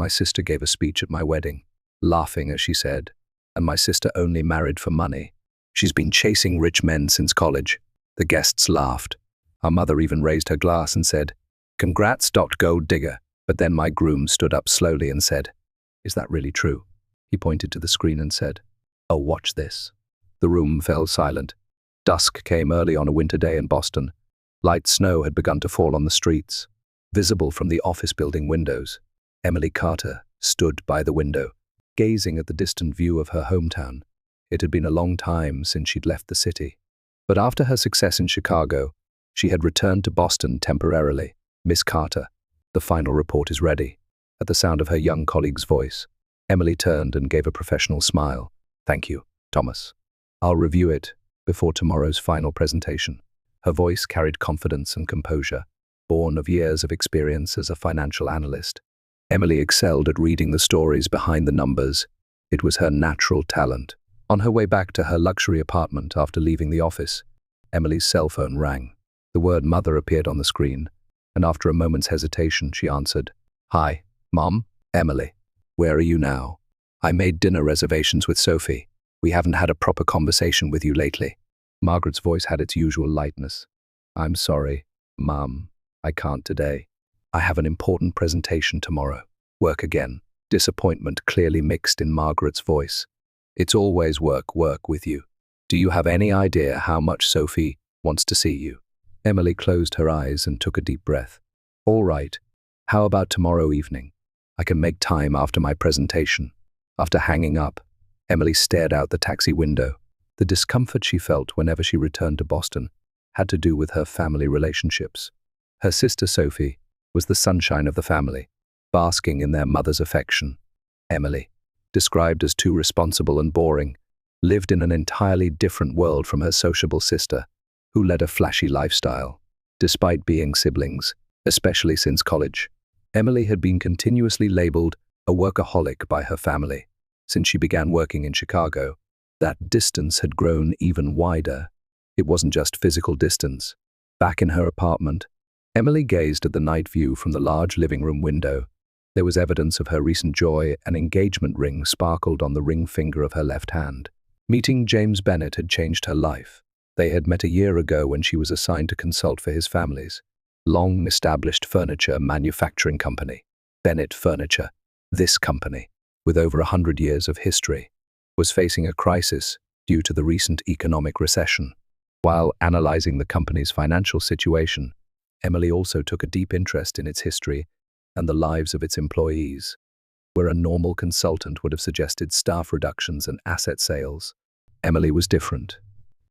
My sister gave a speech at my wedding, laughing as she said, and my sister only married for money. She's been chasing rich men since college. The guests laughed. Our mother even raised her glass and said, "Congrats, Gold Digger." But then my groom stood up slowly and said, "Is that really true?" He pointed to the screen and said, "Oh, watch this." The room fell silent. Dusk came early on a winter day in Boston. Light snow had begun to fall on the streets. Visible from the office building windows, Emily Carter stood by the window, gazing at the distant view of her hometown. It had been a long time since she'd left the city. But after her success in Chicago, she had returned to Boston temporarily. "Miss Carter, the final report is ready." At the sound of her young colleague's voice, Emily turned and gave a professional smile. "Thank you, Thomas. I'll review it before tomorrow's final presentation." Her voice carried confidence and composure, born of years of experience as a financial analyst. Emily excelled at reading the stories behind the numbers. It was her natural talent. On her way back to her luxury apartment after leaving the office, Emily's cell phone rang. The word "mother" appeared on the screen, and after a moment's hesitation, she answered. "Hi, Mom, Emily. Where are you now? I made dinner reservations with Sophie. We haven't had a proper conversation with you lately." Margaret's voice had its usual lightness. "I'm sorry, Mom. I can't today. I have an important presentation tomorrow." Work again. Disappointment clearly mixed in Margaret's voice. "It's always work with you. Do you have any idea how much Sophie wants to see you?" Emily closed her eyes and took a deep breath. "All right. How about tomorrow evening? I can make time after my presentation." After hanging up, Emily stared out the taxi window. The discomfort she felt whenever she returned to Boston had to do with her family relationships. Her sister Sophie was the sunshine of the family, basking in their mother's affection. Emily, described as too responsible and boring, lived in an entirely different world from her sociable sister, who led a flashy lifestyle. Despite being siblings, especially since college, Emily had been continuously labeled a workaholic by her family. Since she began working in Chicago, that distance had grown even wider. It wasn't just physical distance. Back in her apartment, Emily gazed at the night view from the large living room window. There was evidence of her recent joy. An engagement ring sparkled on the ring finger of her left hand. Meeting James Bennett had changed her life. They had met a year ago when she was assigned to consult for his family's long-established furniture manufacturing company. Bennett Furniture, this company, with over 100 years of history, was facing a crisis due to the recent economic recession. While analyzing the company's financial situation, Emily also took a deep interest in its history and the lives of its employees. Where a normal consultant would have suggested staff reductions and asset sales, Emily was different.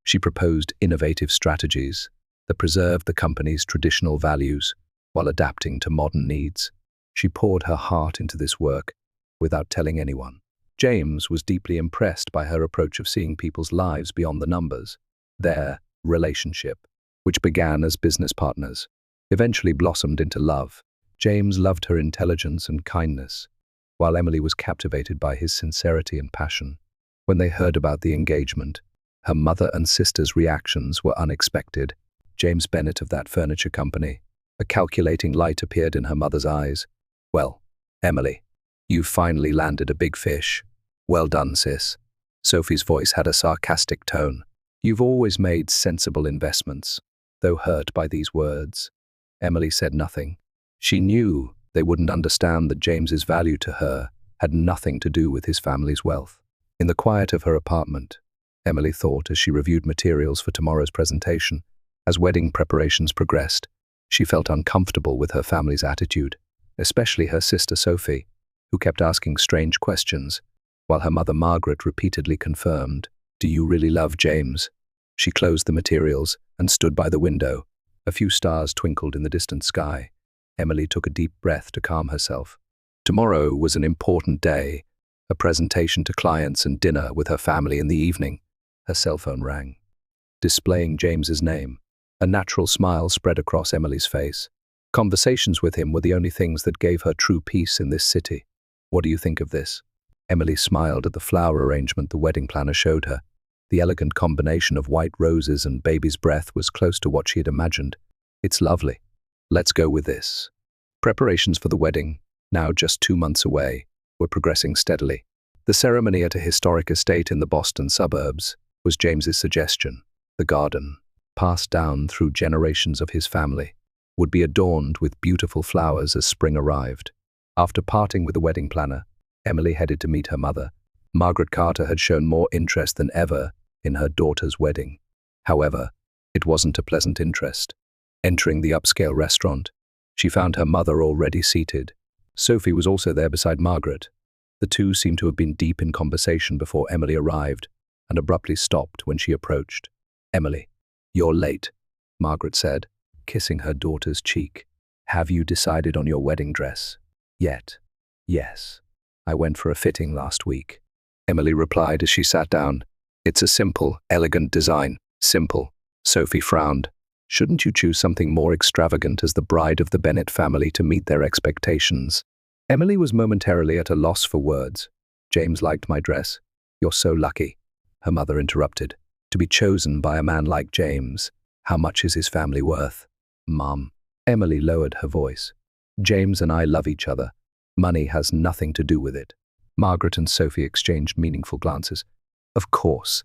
She proposed innovative strategies that preserved the company's traditional values while adapting to modern needs. She poured her heart into this work without telling anyone. James was deeply impressed by her approach of seeing people's lives beyond the numbers. Their relationship, which began as business partners, eventually blossomed into love. James loved her intelligence and kindness, while Emily was captivated by his sincerity and passion. When they heard about the engagement, her mother and sister's reactions were unexpected. James Bennett of that furniture company. A calculating light appeared in her mother's eyes. "Well, Emily, you've finally landed a big fish. Well done, sis." Sophie's voice had a sarcastic tone. "You've always made sensible investments." Though hurt by these words, Emily said nothing. She knew they wouldn't understand that James's value to her had nothing to do with his family's wealth. In the quiet of her apartment, Emily thought as she reviewed materials for tomorrow's presentation. As wedding preparations progressed, she felt uncomfortable with her family's attitude, especially her sister Sophie, who kept asking strange questions, while her mother Margaret repeatedly confirmed, "Do you really love James?" She closed the materials and stood by the window. A few stars twinkled in the distant sky. Emily took a deep breath to calm herself. Tomorrow was an important day, a presentation to clients and dinner with her family in the evening. Her cell phone rang, displaying James's name. A natural smile spread across Emily's face. Conversations with him were the only things that gave her true peace in this city. "What do you think of this?" Emily smiled at the flower arrangement the wedding planner showed her. The elegant combination of white roses and baby's breath was close to what she had imagined. "It's lovely. Let's go with this." Preparations for the wedding Now just 2 months away, we're progressing steadily. The ceremony at a historic estate in the Boston suburbs was James's suggestion. The garden, passed down through generations of his family, would be adorned with beautiful flowers as spring arrived. After parting with the wedding planner, Emily headed to meet her mother. Margaret Carter had shown more interest than ever in her daughter's wedding. However, it wasn't a pleasant interest. Entering the upscale restaurant, she found her mother already seated. Sophie was also there beside Margaret. The two seemed to have been deep in conversation before Emily arrived and abruptly stopped when she approached. "Emily, you're late," Margaret said, kissing her daughter's cheek. "Have you decided on your wedding dress yet?" "Yes. I went for a fitting last week," Emily replied as she sat down. "It's a simple, elegant design." "Simple?" Sophie frowned. "Shouldn't you choose something more extravagant as the bride of the Bennett family to meet their expectations?" Emily was momentarily at a loss for words. "James liked my dress." "You're so lucky," her mother interrupted. "To be chosen by a man like James. How much is his family worth?" "Mom." Emily lowered her voice. "James and I love each other. Money has nothing to do with it." Margaret and Sophie exchanged meaningful glances. "Of course,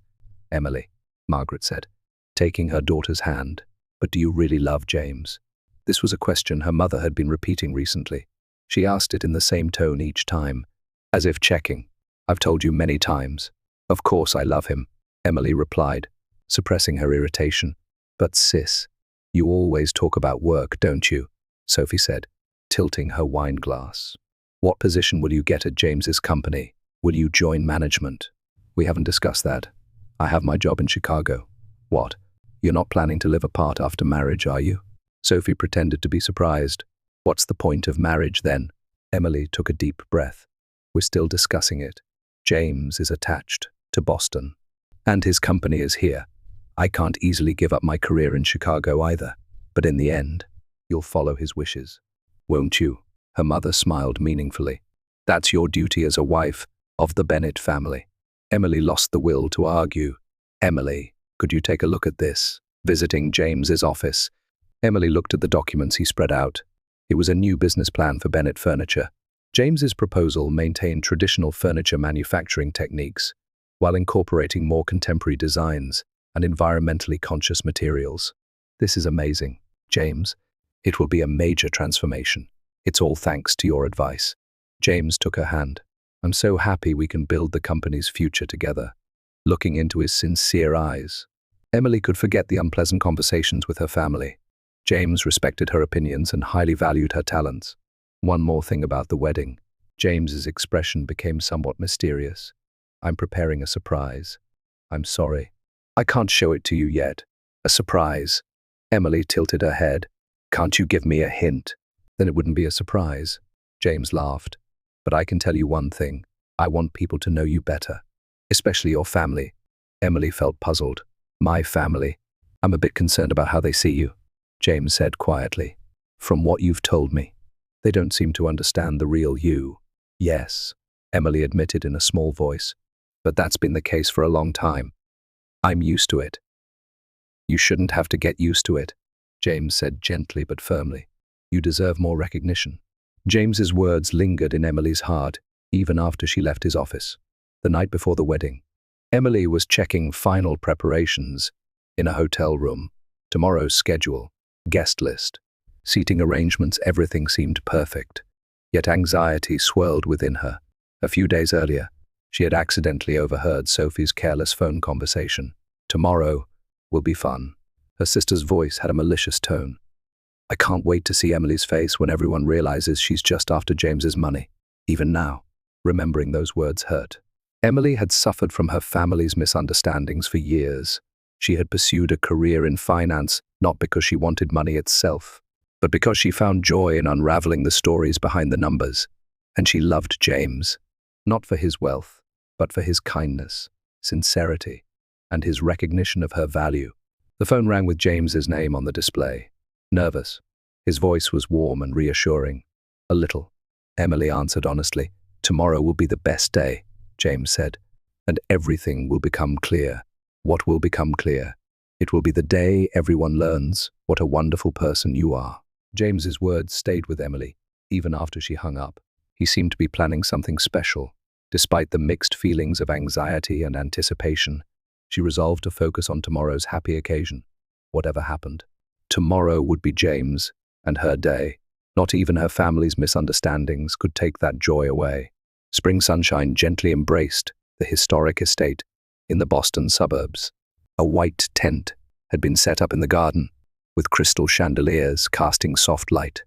Emily," Margaret said, taking her daughter's hand. "But do you really love James?" This was a question her mother had been repeating recently. She asked it in the same tone each time, as if checking. "I've told you many times. Of course I love him," Emily replied, suppressing her irritation. "But sis, you always talk about work, don't you?" Sophie said, tilting her wine glass. "What position will you get at James's company? Will you join management?" "We haven't discussed that. I have my job in Chicago." "What? You're not planning to live apart after marriage, are you?" Sophie pretended to be surprised. "What's the point of marriage then?" Emily took a deep breath. "We're still discussing it. James is attached to Boston, and his company is here. I can't easily give up my career in Chicago either, but in the end, you'll follow his wishes, won't you?" Her mother smiled meaningfully. "That's your duty as a wife of the Bennett family." Emily lost the will to argue. "Emily, could you take a look at this?" Visiting James's office, Emily looked at the documents he spread out. It was a new business plan for Bennett Furniture. James's proposal maintained traditional furniture manufacturing techniques while incorporating more contemporary designs and environmentally conscious materials. "This is amazing, James. It will be a major transformation. It's all thanks to your advice." James took her hand. "I'm so happy we can build the company's future together." Looking into his sincere eyes, Emily could forget the unpleasant conversations with her family. James respected her opinions and highly valued her talents. One more thing about the wedding. James's expression became somewhat mysterious. "I'm preparing a surprise. I'm sorry. I can't show it to you yet." "A surprise?" Emily tilted her head. "Can't you give me a hint?" "Then it wouldn't be a surprise." James laughed. "But I can tell you one thing. I want people to know you better, especially your family." Emily felt puzzled. "My family? I'm a bit concerned about how they see you," James said quietly. "From what you've told me, they don't seem to understand the real you." "Yes," Emily admitted in a small voice, "but that's been the case for a long time. I'm used to it." "You shouldn't have to get used to it," James said gently but firmly. "You deserve more recognition." James's words lingered in Emily's heart, even after she left his office. The night before the wedding, Emily was checking final preparations in a hotel room. Tomorrow's schedule, guest list, seating arrangements, everything seemed perfect. Yet anxiety swirled within her. A few days earlier, she had accidentally overheard Sophie's careless phone conversation. "Tomorrow will be fun." Her sister's voice had a malicious tone. "I can't wait to see Emily's face when everyone realizes she's just after James's money." Even now, remembering those words hurt. Emily had suffered from her family's misunderstandings for years. She had pursued a career in finance not because she wanted money itself, but because she found joy in unraveling the stories behind the numbers. And she loved James, not for his wealth, but for his kindness, sincerity, and his recognition of her value. The phone rang with James's name on the display. Nervous, his voice was warm and reassuring. "A little," Emily answered honestly. "Tomorrow will be the best day," James said, "and everything will become clear." "What will become clear?" "It will be the day everyone learns what a wonderful person you are." James's words stayed with Emily, even after she hung up. He seemed to be planning something special. Despite the mixed feelings of anxiety and anticipation, she resolved to focus on tomorrow's happy occasion, whatever happened. Tomorrow would be James and her day. Not even her family's misunderstandings could take that joy away. Spring sunshine gently embraced the historic estate in the Boston suburbs. A white tent had been set up in the garden, with crystal chandeliers casting soft light.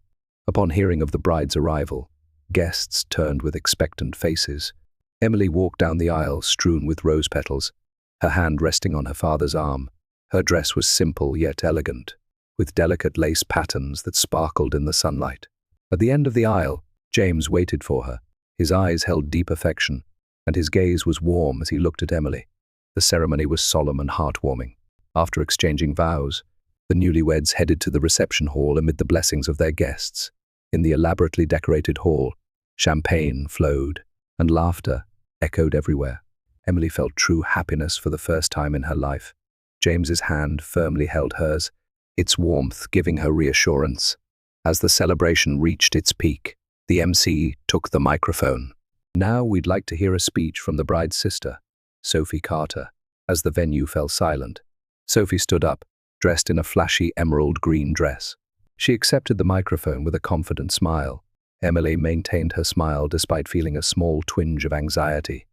Upon hearing of the bride's arrival, guests turned with expectant faces. Emily walked down the aisle strewn with rose petals, her hand resting on her father's arm. Her dress was simple yet elegant, with delicate lace patterns that sparkled in the sunlight. At the end of the aisle, James waited for her. His eyes held deep affection, and his gaze was warm as he looked at Emily. The ceremony was solemn and heartwarming. After exchanging vows, the newlyweds headed to the reception hall amid the blessings of their guests. In the elaborately decorated hall, champagne flowed, and laughter echoed everywhere. Emily felt true happiness for the first time in her life. James's hand firmly held hers, its warmth giving her reassurance. As the celebration reached its peak, the MC took the microphone. Now we'd like to hear a speech from the bride's sister, Sophie Carter. As the venue fell silent, Sophie stood up, dressed in a flashy emerald green dress. She accepted the microphone with a confident smile. Emily maintained her smile despite feeling a small twinge of anxiety.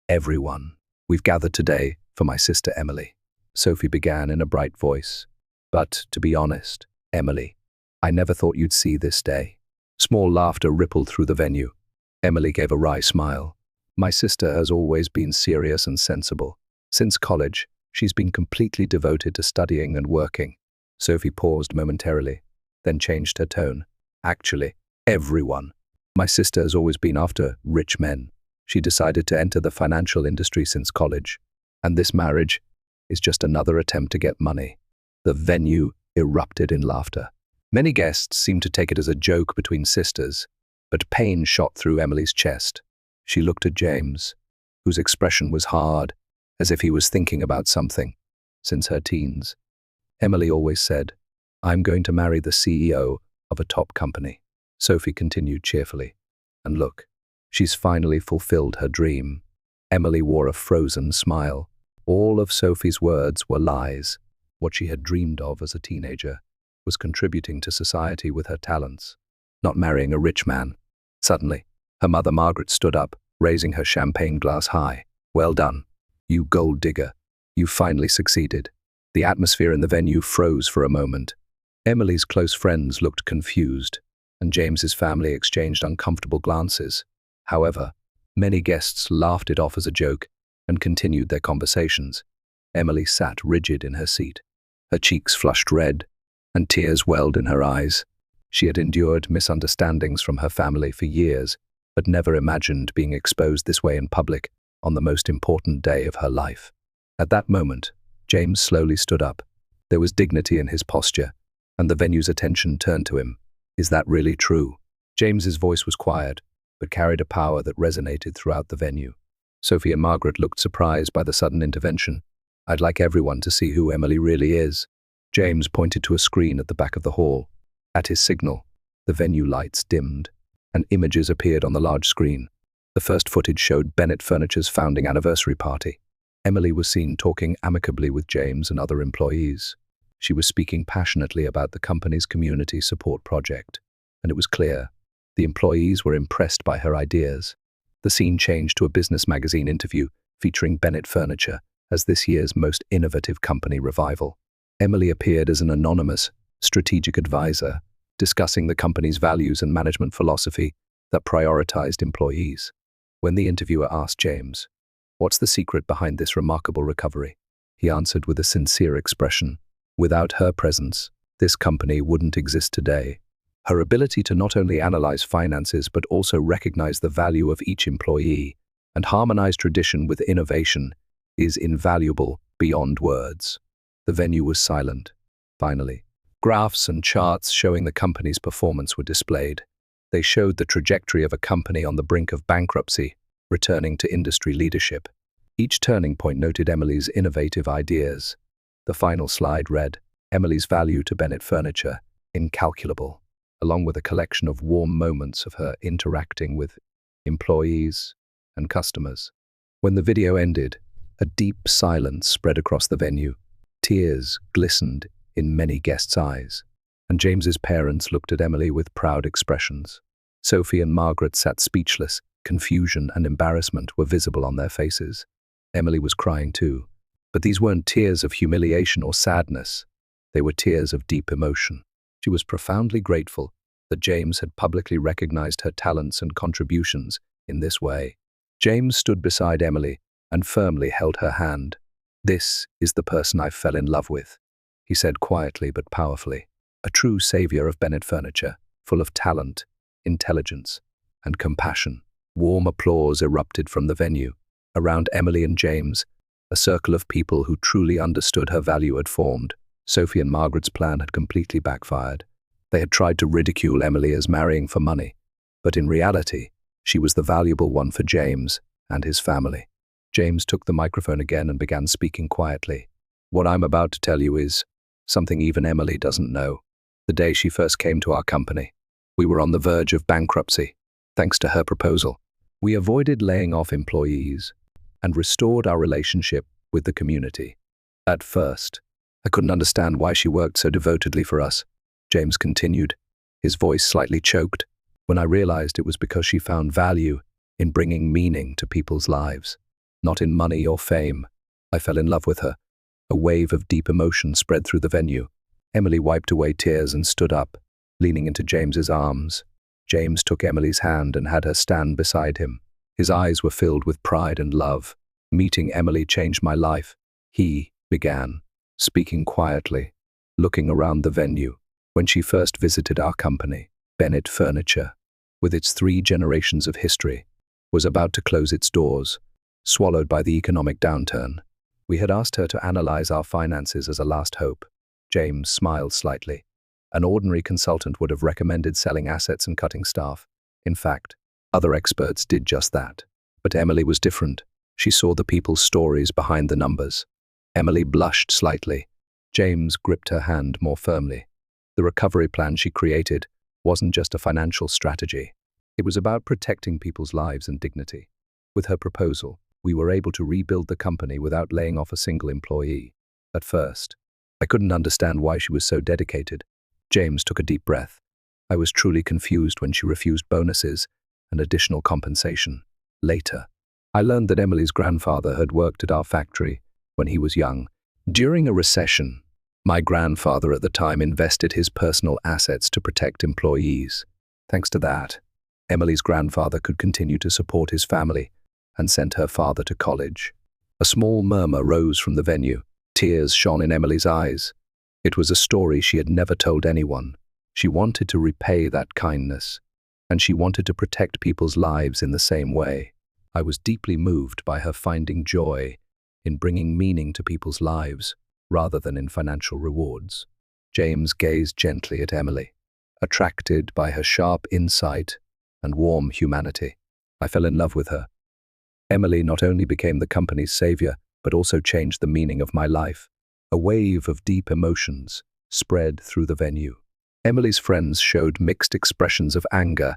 "Everyone, we've gathered today for my sister Emily," Sophie began in a bright voice. "But, to be honest, Emily, I never thought you'd see this day." Small laughter rippled through the venue. Emily gave a wry smile. "My sister has always been serious and sensible. Since college, she's been completely devoted to studying and working." Sophie paused momentarily, then changed her tone. "Actually, everyone. My sister has always been after rich men. She decided to enter the financial industry since college, and this marriage is just another attempt to get money." The venue erupted in laughter. Many guests seemed to take it as a joke between sisters, but pain shot through Emily's chest. She looked at James, whose expression was hard, as if he was thinking about something. Since her teens, Emily always said, "I'm going to marry the CEO of a top company." Sophie continued cheerfully. "And look, she's finally fulfilled her dream." Emily wore a frozen smile. All of Sophie's words were lies. What she had dreamed of as a teenager was contributing to society with her talents, not marrying a rich man. Suddenly, her mother Margaret stood up, raising her champagne glass high. "Well done, you gold digger. You finally succeeded." The atmosphere in the venue froze for a moment. Emily's close friends looked confused, and James's family exchanged uncomfortable glances. However, many guests laughed it off as a joke and continued their conversations. Emily sat rigid in her seat. Her cheeks flushed red, and tears welled in her eyes. She had endured misunderstandings from her family for years, but never imagined being exposed this way in public on the most important day of her life. At that moment, James slowly stood up. There was dignity in his posture, and the venue's attention turned to him. "Is that really true?" James's voice was quiet, but carried a power that resonated throughout the venue. Sophie and Margaret looked surprised by the sudden intervention. "I'd like everyone to see who Emily really is." James pointed to a screen at the back of the hall. At his signal, the venue lights dimmed, and images appeared on the large screen. The first footage showed Bennett Furniture's founding anniversary party. Emily was seen talking amicably with James and other employees. She was speaking passionately about the company's community support project, and it was clear the employees were impressed by her ideas. The scene changed to a business magazine interview featuring Bennett Furniture as this year's most innovative company revival. Emily appeared as an anonymous, strategic advisor, discussing the company's values and management philosophy that prioritized employees. When the interviewer asked James, "What's the secret behind this remarkable recovery?" he answered with a sincere expression, "Without her presence, this company wouldn't exist today." Her ability to not only analyze finances but also recognize the value of each employee and harmonize tradition with innovation is invaluable beyond words. The venue was silent. Finally, graphs and charts showing the company's performance were displayed. They showed the trajectory of a company on the brink of bankruptcy, returning to industry leadership. Each turning point noted Emily's innovative ideas. The final slide read, "Emily's value to Bennett Furniture, incalculable," along with a collection of warm moments of her interacting with employees, and customers. When the video ended, a deep silence spread across the venue. Tears glistened in many guests' eyes, and James's parents looked at Emily with proud expressions. Sophie and Margaret sat speechless. Confusion and embarrassment were visible on their faces. Emily was crying too, but these weren't tears of humiliation or sadness. They were tears of deep emotion. She was profoundly grateful that James had publicly recognized her talents and contributions in this way. James stood beside Emily and firmly held her hand. "This is the person I fell in love with," he said quietly but powerfully. A true savior of Bennett Furniture, full of talent, intelligence, and compassion. Warm applause erupted from the venue. Around Emily and James, a circle of people who truly understood her value had formed. Sophie and Margaret's plan had completely backfired. They had tried to ridicule Emily as marrying for money, but in reality, she was the valuable one for James and his family. James took the microphone again and began speaking quietly. "What I'm about to tell you is something even Emily doesn't know. The day she first came to our company, we were on the verge of bankruptcy. Thanks to her proposal, we avoided laying off employees and restored our relationship with the community. At first, I couldn't understand why she worked so devotedly for us," James continued, his voice slightly choked, "when I realized it was because she found value in bringing meaning to people's lives, not in money or fame. I fell in love with her." A wave of deep emotion spread through the venue. Emily wiped away tears and stood up, leaning into James's arms. James took Emily's hand and had her stand beside him. His eyes were filled with pride and love. "Meeting Emily changed my life," he began, speaking quietly, looking around the venue. "When she first visited our company, Bennett Furniture, with its 3 generations of history, was about to close its doors, swallowed by the economic downturn. We had asked her to analyze our finances as a last hope." James smiled slightly. "An ordinary consultant would have recommended selling assets and cutting staff. In fact, other experts did just that. But Emily was different. She saw the people's stories behind the numbers." Emily blushed slightly. James gripped her hand more firmly. The recovery plan she created wasn't just a financial strategy. It was about protecting people's lives and dignity. With her proposal, we were able to rebuild the company without laying off a single employee. At first, I couldn't understand why she was so dedicated. James took a deep breath. "I was truly confused when she refused bonuses and additional compensation. Later, I learned that Emily's grandfather had worked at our factory when he was young. During a recession, my grandfather at the time invested his personal assets to protect employees. Thanks to that, Emily's grandfather could continue to support his family and sent her father to college." A small murmur rose from the venue. Tears shone in Emily's eyes. It was a story she had never told anyone. She wanted to repay that kindness, and she wanted to protect people's lives in the same way. I was deeply moved by her finding joy in bringing meaning to people's lives, rather than in financial rewards. James gazed gently at Emily, attracted by her sharp insight and warm humanity. I fell in love with her. Emily not only became the company's savior, but also changed the meaning of my life. A wave of deep emotions spread through the venue. Emily's friends showed mixed expressions of anger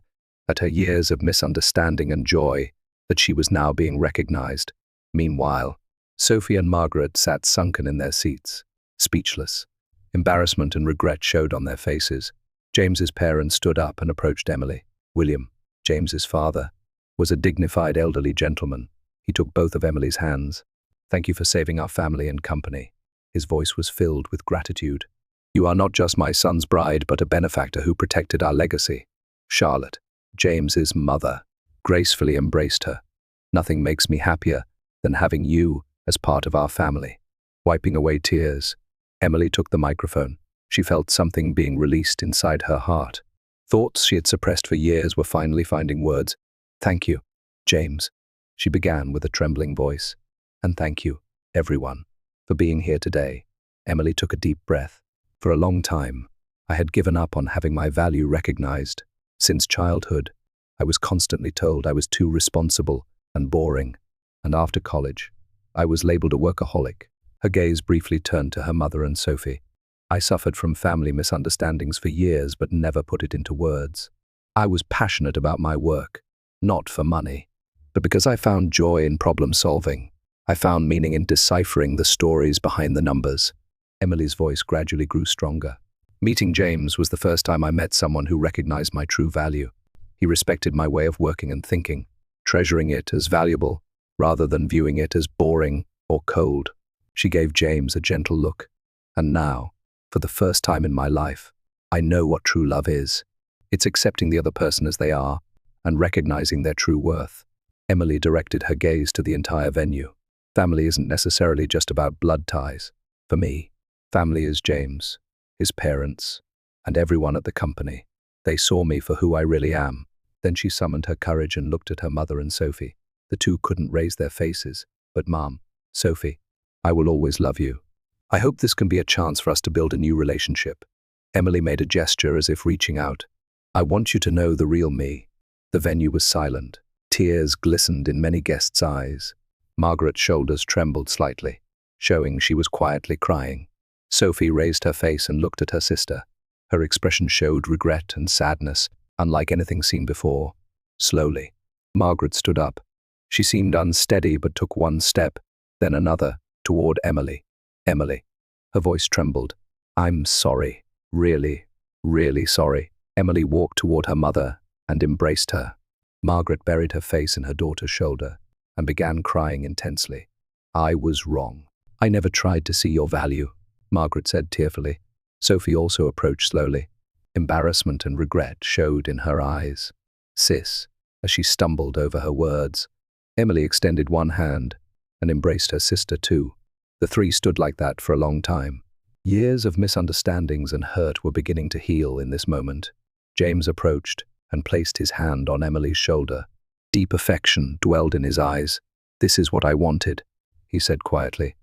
at her years of misunderstanding and joy that she was now being recognized. Meanwhile, Sophie and Margaret sat sunken in their seats, speechless. Embarrassment and regret showed on their faces. James's parents stood up and approached Emily. William, James's father, was a dignified elderly gentleman. He took both of Emily's hands. "Thank you for saving our family and company." His voice was filled with gratitude. "You are not just my son's bride, but a benefactor who protected our legacy." Charlotte, James's mother, gracefully embraced her. "Nothing makes me happier than having you as part of our family." Wiping away tears, Emily took the microphone. She felt something being released inside her heart. Thoughts she had suppressed for years were finally finding words. "Thank you, James," she began with a trembling voice. "And thank you, everyone, for being here today." Emily took a deep breath. "For a long time, I had given up on having my value recognized. Since childhood, I was constantly told I was too responsible and boring. And after college, I was labeled a workaholic." Her gaze briefly turned to her mother and Sophie. "I suffered from family misunderstandings for years but never put it into words. I was passionate about my work, not for money, but because I found joy in problem solving. I found meaning in deciphering the stories behind the numbers. Emily's voice gradually grew stronger. Meeting James was the first time I met someone who recognized my true value. He respected my way of working and thinking, treasuring it as valuable rather than viewing it as boring or cold. She gave James a gentle look. And now, for the first time in my life, I know what true love is. It's accepting the other person as they are and recognizing their true worth. Emily directed her gaze to the entire venue. Family isn't necessarily just about blood ties. For me, family is James, his parents, and everyone at the company. They saw me for who I really am. Then she summoned her courage and looked at her mother and Sophie. The two couldn't raise their faces, but Mom, Sophie, I will always love you. I hope this can be a chance for us to build a new relationship. Emily made a gesture as if reaching out. I want you to know the real me. The venue was silent. Tears glistened in many guests' eyes. Margaret's shoulders trembled slightly, showing she was quietly crying. Sophie raised her face and looked at her sister. Her expression showed regret and sadness, unlike anything seen before. Slowly, Margaret stood up. She seemed unsteady but took one step, then another, toward Emily. Emily. Her voice trembled. I'm sorry. Really, really sorry. Emily walked toward her mother and embraced her. Margaret buried her face in her daughter's shoulder and began crying intensely. I was wrong. I never tried to see your value, Margaret said tearfully. Sophie also approached slowly. Embarrassment and regret showed in her eyes. Sis, as she stumbled over her words. Emily extended one hand and embraced her sister too. The three stood like that for a long time. Years of misunderstandings and hurt were beginning to heal in this moment. James approached and placed his hand on Emily's shoulder. Deep affection dwelled in his eyes. This is what I wanted, he said quietly.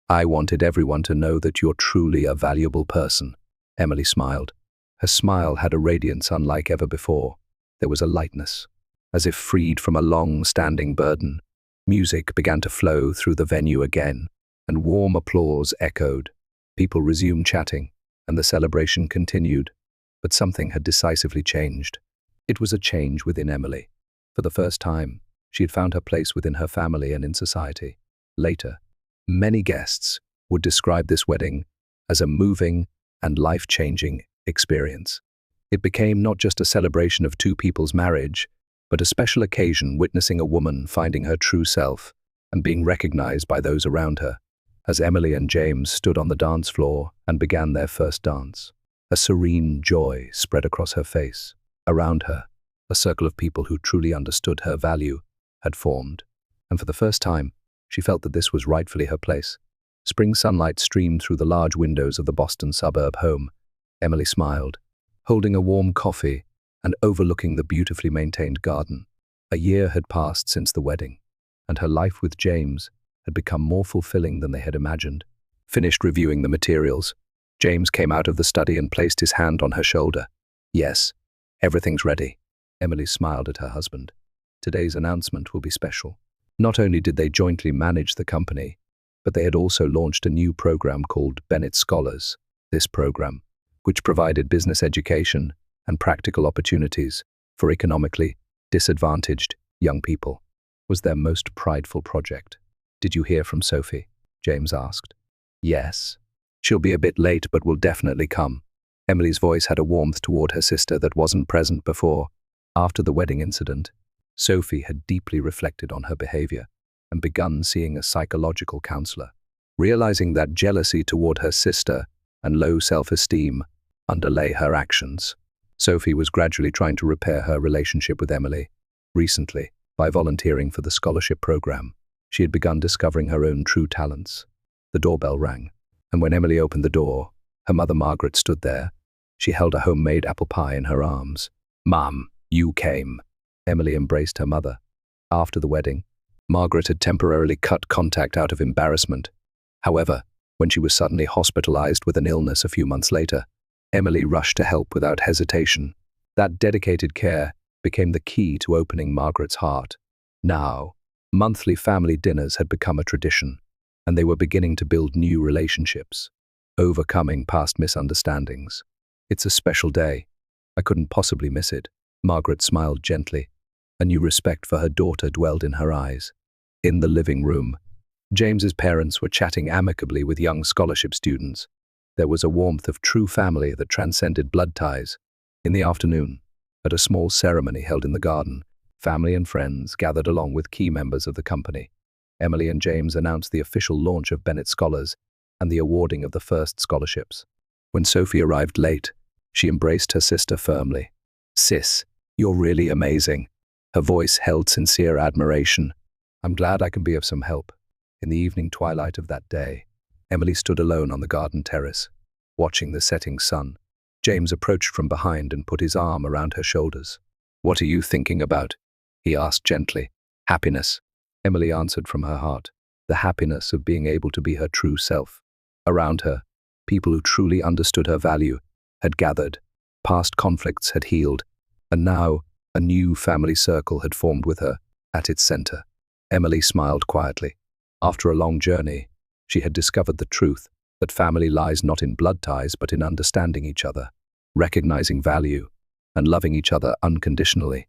I wanted everyone to know that you're truly a valuable person. Emily smiled. Her smile had a radiance unlike ever before. There was a lightness, as if freed from a long-standing burden. Music began to flow through the venue again, and warm applause echoed. People resumed chatting, and the celebration continued. But something had decisively changed. It was a change within Emily. For the first time, she had found her place within her family and in society. Later, many guests would describe this wedding as a moving and life-changing experience. It became not just a celebration of two people's marriage, but a special occasion witnessing a woman finding her true self and being recognized by those around her. As Emily and James stood on the dance floor and began their first dance, a serene joy spread across her face. Around her, a circle of people who truly understood her value had formed, and for the first time, she felt that this was rightfully her place. Spring sunlight streamed through the large windows of the Boston suburb home. Emily smiled, holding a warm coffee and overlooking the beautifully maintained garden. A year had passed since the wedding, and her life with James had become more fulfilling than they had imagined. Finished reviewing the materials, James came out of the study and placed his hand on her shoulder. Yes, everything's ready. Emily smiled at her husband. Today's announcement will be special. Not only did they jointly manage the company, but they had also launched a new program called Bennett Scholars. This program, which provided business education and practical opportunities for economically disadvantaged young people, was their most prideful project. Did you hear from Sophie? James asked. Yes. She'll be a bit late, but will definitely come. Emily's voice had a warmth toward her sister that wasn't present before. After the wedding incident, Sophie had deeply reflected on her behavior and begun seeing a psychological counselor. Realizing that jealousy toward her sister and low self-esteem underlay her actions, Sophie was gradually trying to repair her relationship with Emily. Recently, by volunteering for the scholarship program, she had begun discovering her own true talents. The doorbell rang, and when Emily opened the door, her mother Margaret stood there. She held a homemade apple pie in her arms. Mom, you came. Emily embraced her mother. After the wedding, Margaret had temporarily cut contact out of embarrassment. However, when she was suddenly hospitalized with an illness a few months later, Emily rushed to help without hesitation. That dedicated care became the key to opening Margaret's heart. Now, monthly family dinners had become a tradition, and they were beginning to build new relationships, overcoming past misunderstandings. It's a special day. I couldn't possibly miss it. Margaret smiled gently. A new respect for her daughter dwelled in her eyes. In the living room, James's parents were chatting amicably with young scholarship students. There was a warmth of true family that transcended blood ties. In the afternoon, at a small ceremony held in the garden, family and friends gathered along with key members of the company. Emily and James announced the official launch of Bennett Scholars and the awarding of the first scholarships. When Sophie arrived late, she embraced her sister firmly. "Sis, you're really amazing." Her voice held sincere admiration. "I'm glad I can be of some help." In the evening twilight of that day, Emily stood alone on the garden terrace, watching the setting sun. James approached from behind and put his arm around her shoulders. "What are you thinking about?" he asked gently. "Happiness," Emily answered from her heart. The happiness of being able to be her true self. Around her, people who truly understood her value had gathered. Past conflicts had healed, and now a new family circle had formed with her at its center. Emily smiled quietly. After a long journey, she had discovered the truth that family lies not in blood ties but in understanding each other, recognizing value, and loving each other unconditionally.